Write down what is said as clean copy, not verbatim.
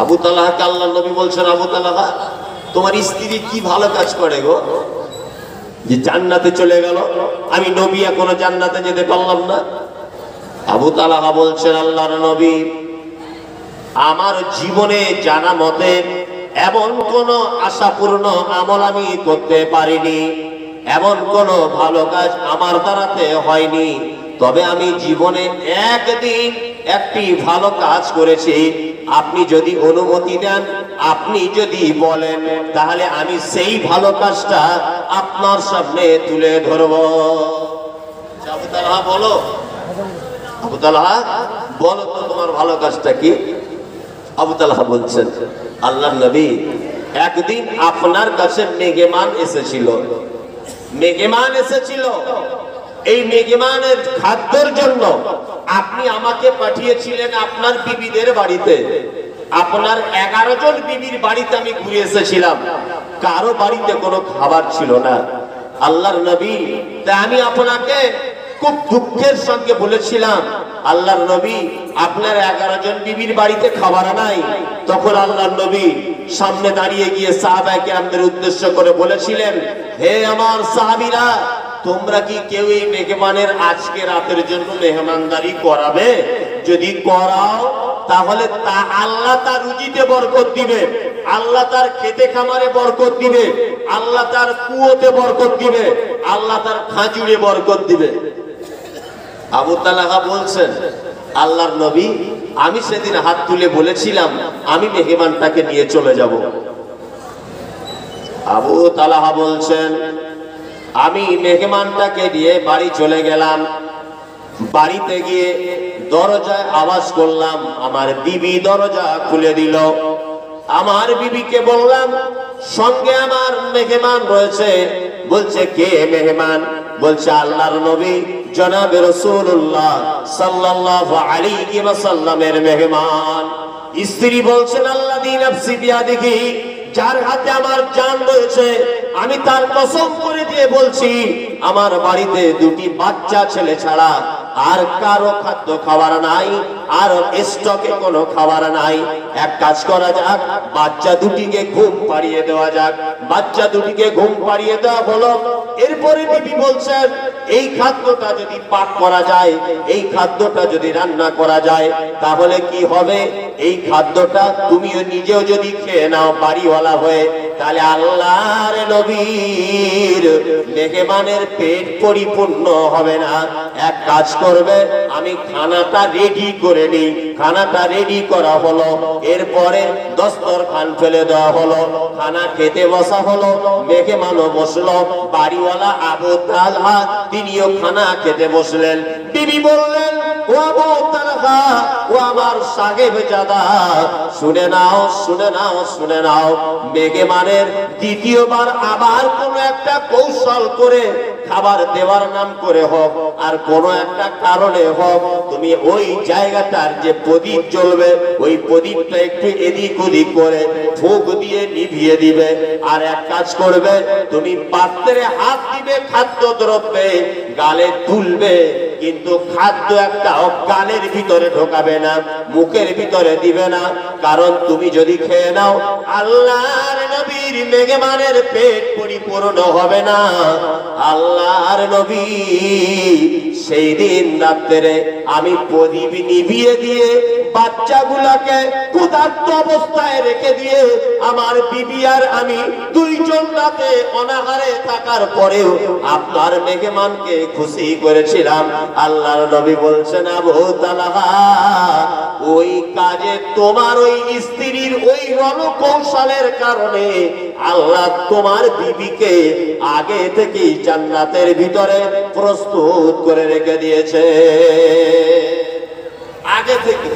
আবু তালহাকে আল্লাহর নবী বলছেন, আবু তালহা তোমার স্ত্রী কি ভালো কাজ করে গো যে জান্নাতে চলে গেল, আমি নবী এখনো জান্নাতে যেতে পারলাম না। আবু তালহা বলছেন, আল্লাহর নবী আমার জীবনে জানা মতে এমন কোন আশাপূর্ণ আমল আমি করতে পারিনি, এমন কোন ভালো কাজ আমার দ্বারাতে হয়নি, তবে আমি জীবনে একদিন একটি ভালো কাজ করেছি। আপনি যদি অনুমতি দেন, আপনি যদি বলেন, তাহলে আমি সেই ভালো কাজটা আপনার সামনে তুলে ধরব। আবু তালহা বলো, আবু তালহা বলো তো তোমার ভালো কাজটা কি? আবু তালহা বলছেন, আল্লাহর নবী একদিন আপনার কাছে মেহমান এসেছিল, মেহমান এসেছিল, এই মেহমানের খাদ্যের জন্য আপনি আমাকে পাঠিয়েছিলেন আপনার বিবিদের বাড়িতে। আপনার 11 জন বিবির বাড়িতে আমি ঘুরে এসেছিলাম, কারো বাড়িতে কোনো খাবার ছিল না। আল্লাহর নবী তাই আমি আপনাকে খুব দুঃখের সঙ্গে বলেছিলাম, আল্লাহর নবী আপনার 11 জন বিবির বাড়িতে খাবার নাই। তখন আল্লাহর নবী সামনে দাঁড়িয়ে গিয়ে সাহাবায়ে কেরামদের উদ্দেশ্য করে বলেছিলেন, হে আমার সাহাবীরা, তোমরা কি কেউ এই মেহমানের আজকে রাতের জন্য মেহমানদারি করাবে? যদি করাও তাহলে তা আল্লাহ তার রুজিতে বরকত দিবে, আল্লাহ তার খেতে খামারে বরকত দিবে, আল্লাহ তার কুয়োতে বরকত দিবে, আল্লাহ তার খাজুরে বরকত দিবে। আবু তালহা বলছেন, আল্লাহর নবী আমি সেদিন হাত তুলে বলেছিলাম আমি মেহমানটাকে নিয়ে চলে যাব। আবু তালহা বলছেন, আমি মেহমানটাকে নিয়ে বাড়ি চলে গেলাম। বাড়িতে গিয়ে দরজায় আওয়াজ করলাম, আমার বিবি দরজা খুলে দিল। আমার বিবিকে বললাম, সঙ্গে আমার মেহমান রয়েছে। বলছে, কে মেহমান? বলছে, আল্লাহর নবী জনাবে রাসূলুল্লাহ সাল্লাল্লাহু আলাইহি ওয়াসাল্লামের মেহমান। স্ত্রী বলছেন, আল্লাযী নাফসি বিয়াদিহি, যার হাতে আমার জান রয়েছে, আমি তার কসম করে দিয়ে বলছি, আমার বাড়িতে দুটি বাচ্চা ছেলে ছাড়া আর কারো খাদ্য খাবার নাই, আর স্টকে কোনো খাবার নাই। এক কাজ করা যাক, বাচ্চা দুটিকে ঘুম পাড়িয়ে দেওয়া যাক। বাচ্চা দুটিকে ঘুম পাড়িয়ে দেওয়া হলো। এরপরে বিবি বলছেন, এই খাদ্যটা যদি পাক করা যায়, এই খাদ্যটা যদি রান্না করা যায়, তাহলে কি হবে? এই খাদ্যটা তুমিও নিজেও যদি খেয়ে নাও বাড়িওয়ালা হয়ে, তাহলে আল্লাহর নবীর মেহমানের পেট পরিপূর্ণ হবে না। এক কাজ করবে, আমি খানাটা রেডি করে নিই। খানাটা রেডি করা হলো। এরপরে দস্তরখান ফেলে দেওয়া হলো, খানা খেতে বসা হলো। মেহমানও বসলো। বাড়িওয়ালা আবু তালহা তিনিও খানা খেতে বসলেন। বিবি বললেন, ও আবু তালহা, ও আমার সাহেব জাদা, শুনে নাও, শুনে নাও, শুনে নাও। মেহমানের দ্বিতীয়বার আবার কোন একটা কৌশল করে খাবার দেওয়ার নাম করে হোক, আর কোন একটা কারণে হোক, তুমি ওই জায়গাটার যে প্রদীপ জ্বলবে, ওই প্রদীপটা একটু এদিক ওদিক করে ফুঁক দিয়ে নিভিয়ে দিবে। আর এক কাজ করবে, তুমি পাত্রে হাত দিবে, খাদ্য দ্রব্যে গালে তুলবে, কিন্তু খাদ্য একটা গালের ভিতরে ঢোকাবে না, মুখের ভিতরে দিবে না। কারণ তুমি যদি খেয়ে নাও, আল্লাহর নবীর মেহমানের পেট পরিপূর্ণ হবে না। আল্লাহর নবী সেই দিন রাত্রে আমি প্রদীপ নিভিয়ে দিয়ে বাচ্চাগুলাকে ক্ষুধার্ত অবস্থায় রেখে দিয়ে আমার বিবি আর আমি দুইজন রাতে অনাহারে থাকার পরেও আপনার মেহমানকে খুশি করেছিলাম। আল্লাহর নবী বলছেন, আবু তালহা, ওই কাজে তোমার ওই স্ত্রীর ওই রণকৌশলের কারণে আল্লাহ তোমার বিবিকে আগে থেকেই জান্নাতের ভিতরে প্রস্তুত করে রেখে দিয়েছে। আগে থেকে